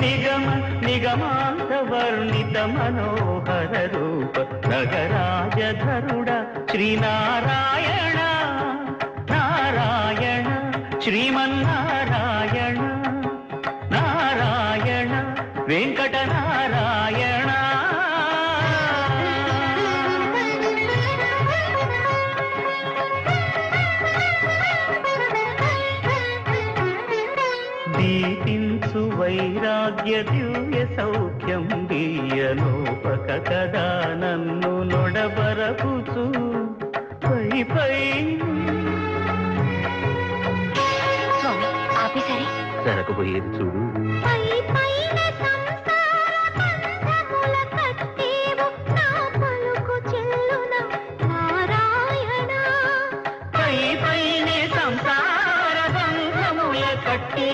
నిగమ నిగమాంత వర్ణిత మనోహర రూప నగరాజధరుడ శ్రీనారాయణ నారాయణ శ్రీమన్నారాయణ నారాయణ వెంకట నారాయణ. దీపించు వైరాగ్య దివ్య సౌఖ్యం దీయలోపక కదా నన్ను నొడబరపుచు పై పై. స్వామి ఆపేసరి జరగబోయేది చూడు. పై పైన సంసార